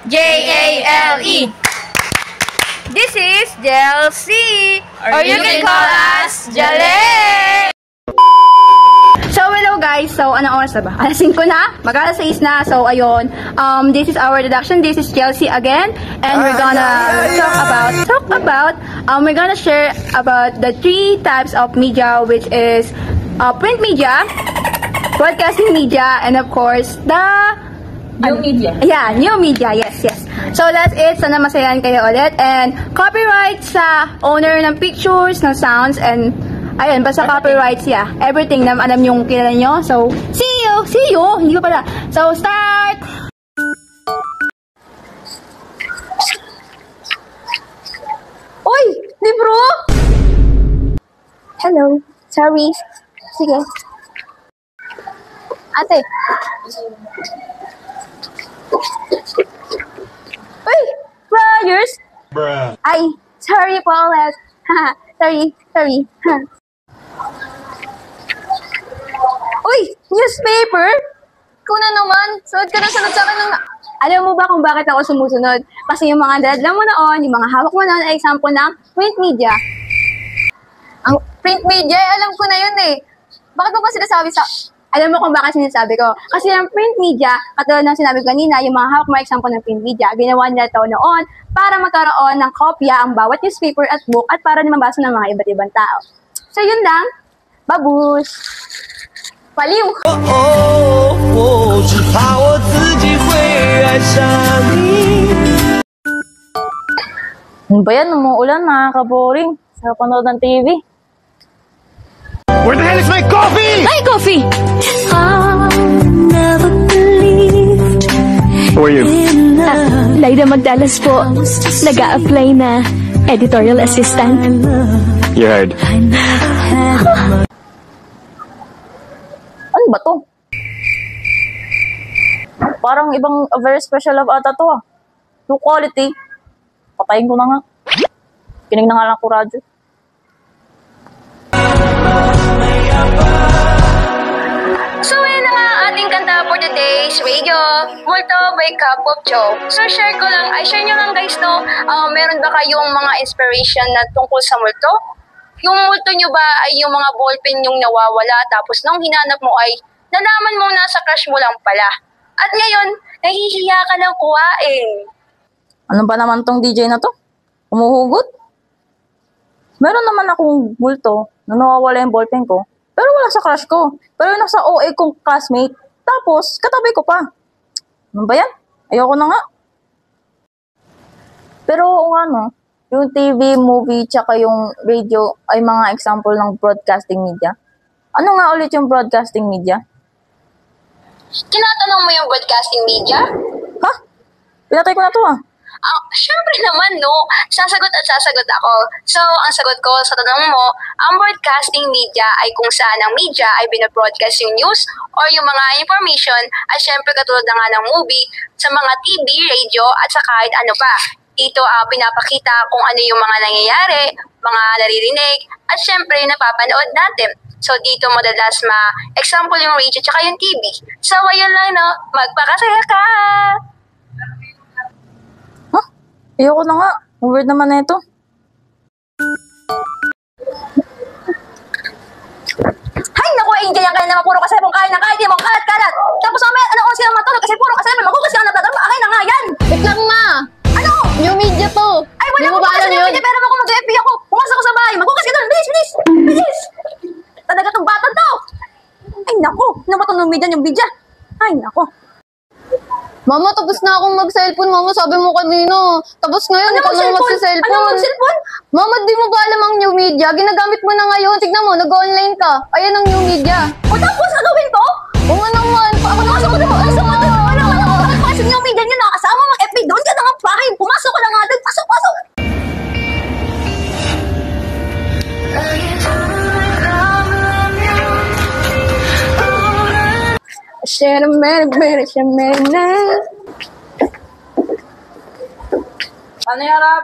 Jale. This is Jelcy, or you can call us Jale. So, hello guys. So, anong oras na ba? Alas 5 na? Mag-alas 6 na. So, ayun. This is our introduction. This is Chelsea again. And we're gonna we're gonna share about the 3 types of media, which is print media, broadcasting media, and of course, the New media. Yeah, new media. Yes. So, that's it. Sana masayahan kayo ulit. And copyright sa owner ng pictures, ng sounds, and ayun, basta copyrights, yeah. Everything na alam yung kilala nyo. So, see you! Hindi ko pala. So, start! Uy! Libro! Hello. Sorry. Sige. Ate. Uy! Flyers! Bruh. Ay, sorry po ulit. Sorry. Uy! Newspaper? Ikaw na naman. Sunod ka na sunod sa akin ng... Alam mo ba kung bakit ako sumusunod? Kasi yung mga dadla mo noon, yung mga hawak mo noon ay example ng print media. Ang print media, alam ko na yun eh. Bakit mo ba sinasabi sa... Alam mo kung bakit sinasabi ko? Kasi ang print media, katulad ng sinabi ko kanina, yung mga hawak mo example ng print media, ginawa nila ito noon para magkaroon ng kopya ang bawat newspaper at book at para naman mabasa ng mga iba't ibang tao. So yun lang. Babush! Paliw! Ano ba yan? Umuulan, nakaka-boring. Sa panood ng TV. Where the hell is my coffee? Ay, coffee! Who are you? Laida Magdalas po. Nag-a-apply na editorial assistant. You're hired. Ano ba to? Parang ibang very special love ata to ah. Low quality. Patayin ko na nga. Kinig na nga lang ako radyo. So, yun na nga ang ating kanta for today's radio, Multo by Cup of Joe. So, share nyo lang guys, no? Meron ba kayong mga inspiration na tungkol sa multo? Yung multo nyo ba ay yung mga ballpen yung nawawala, tapos nung hinanap mo ay nalaman mo nasa crush mo lang pala. At ngayon, nahihiya ka ng kuhain. Ano ba naman tong DJ na to? Umuhugot? Meron naman akong multo na nawawala yung ballpen ko. Pero wala sa crush ko. Pero yung nasa OA kong classmate. Tapos, katabi ko pa. Ano ba yan? Ayoko na nga. Pero ano, yung TV, movie, tsaka yung radio ay mga example ng broadcasting media. Ano nga ulit yung broadcasting media? Tinatanong mo yung broadcasting media? Ha? Pinatay ko na to ah. Syempre naman, no. Sasagot ako. So, ang sagot ko sa tanong mo, ang broadcasting media ay kung saan ang media ay binabroadcast yung news or yung mga information at syempre katulad na nga ng movie sa mga TV, radio at sa kahit ano pa. Dito pinapakita kung ano yung mga nangyayari, mga naririnig at syempre napapanood natin. So, dito madalas example yung radio tsaka yung TV. So, ayun lang, no. Magpakasaya ka! Ayoko na nga. Weird naman na ito. Hay, naku, Angel, yan kaya naman puro kasay mong kain ng kahit yung kalat-kalat. Tapos ano oras sila matulog kasi puro kasay mo. Magugas ka na nagtatrabaho. Akin na nga yan. Wait lang, ma! Ano? New media to. Ay, wala Di ko mo ba pa alam kasi yun? yung pero ako mag-FB ako. Pumasok ko sa bahay. Magugas ka doon. Bilis! Talaga kang bata to. Ay, naku. Namatulog media yung bidya. Ay, naku. Mama, tapos na akong mag-cellphone. Mama, sabi mo kanino. Tapos ngayon, ikaw na mag-cellphone. Ano mag-cellphone? Mama, di mo ba alam ang new media? Ginagamit mo na ngayon. Tignan mo, nag-online ka. Ayan ang new media. O tapos, gagawin ko? O nga naman. Pumasok ko na. Kasi yung media niyo nakasama mga FB. Doon ka na nga bahay. Pumasok ko na nga doon. Pasok. Ano yung harap?